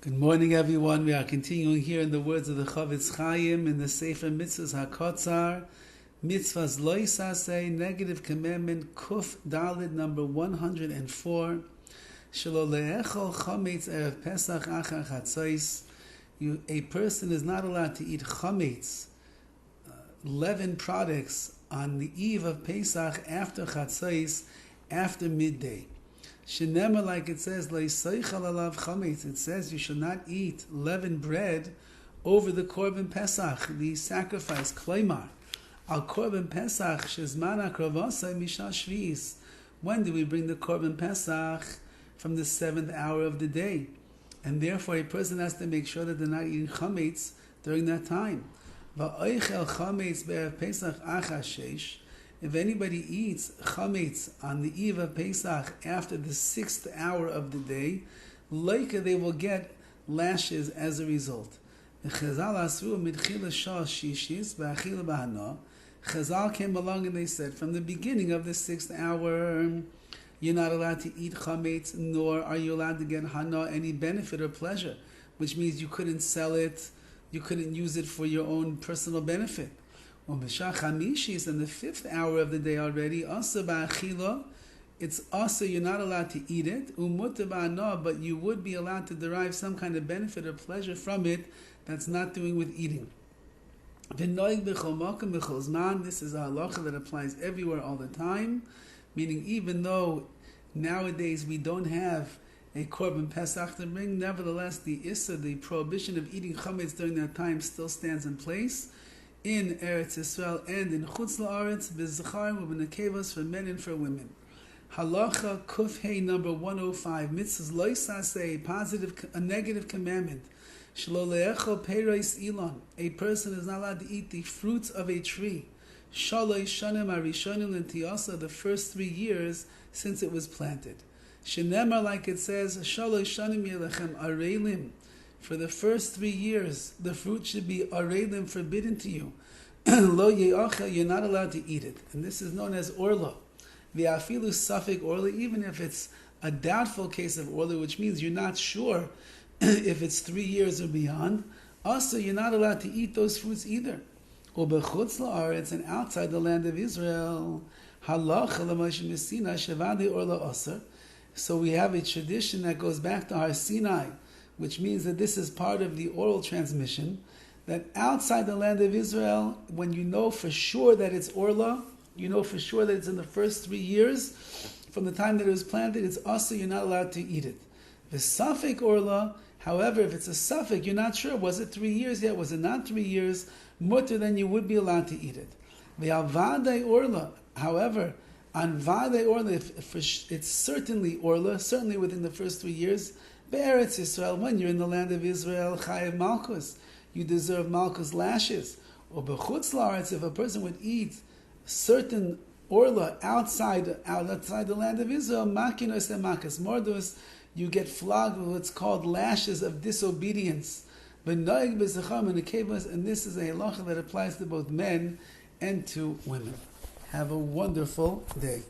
Good morning, everyone. We are continuing here in the words of the Chometz in the Sefer Mitzvahs HaKotzar, Mitzvahs Lo Yisaseh, negative commandment, Kuf Dalid, number 104. Shelo le'echol Chometz Erev Pesach achar chatzos. A person is not allowed to eat Chometz, leavened products, on the eve of Pesach after chatzos, after midday. Shenema, like it says, le'isaychal alav chometz. It says you should not eat leavened bread over the korban Pesach, the sacrifice. Kleimar, al korban Pesach shezman akravasai misha shviis. When do we bring the korban Pesach? From the 7th hour of the day, and therefore a person has to make sure that they're not eating chometz during that time. Va'oichel chometz be'erev Pesach achar sheish. If anybody eats Chometz on the eve of Pesach after the 6th hour of the day, later they will get lashes as a result. Chazal came along and they said, from the beginning of the 6th hour, you're not allowed to eat Chometz, nor are you allowed to get hana, any benefit or pleasure, which means you couldn't sell it, you couldn't use it for your own personal benefit. In the 5th hour of the day already, it's also you're not allowed to eat it, but you would be allowed to derive some kind of benefit or pleasure from it that's not doing with eating. This is a halacha that applies everywhere all the time, meaning even though nowadays we don't have a korban Pesach to bring, nevertheless the the prohibition of eating chometz during that time still stands in place in Eretz Yisrael and in Chutz La'aretz, b'zachar u'b'nekevos, for men and for women. Halacha Kuf Hey number 105. Mitzvahs Lo Yisaseh, a negative commandment. Shelo le'echol peiros ilon. A person is not allowed to eat the fruits of a tree. Shalosh shanim arishonim l'tiyasa, the first 3 years since it was planted. Shenemar, like it says, Shalosh shanim yelechem areilim. For the first 3 years, the fruit should be areilim, forbidden to you. Lo ye'achel, you're not allowed to eat it. And this is known as Orlah. V'afilu safek Orlah, even if it's a doubtful case of Orlah, which means you're not sure if it's 3 years or beyond. Also, you're not allowed to eat those fruits either. U'bechutz la'aretz, and outside the land of Israel, halacha l'Moshe Messina shevadei Orlah aser. So we have a tradition that goes back to Har Sinai, which means that this is part of the oral transmission, that outside the land of Israel, when you know for sure that it's Orlah, you know for sure that it's in the first 3 years, from the time that it was planted, it's also you're not allowed to eat it. The safek Orlah, however, if it's a safek, you're not sure, was it 3 years yet, was it not 3 years, mutter, then you would be allowed to eat it. The avadei Orlah, however, on vadei Orlah, if it's certainly Orlah, certainly within the first 3 years, Be'eretz Yisrael, when you're in the land of Israel, chayev malchus, you deserve malchus lashes. Or bechutz la'aretz, if a person would eat certain Orlah outside the land of Israel, makinos and makas mordus, you get flogged with what's called lashes of disobedience. And this is a halacha that applies to both men and to women. Have a wonderful day.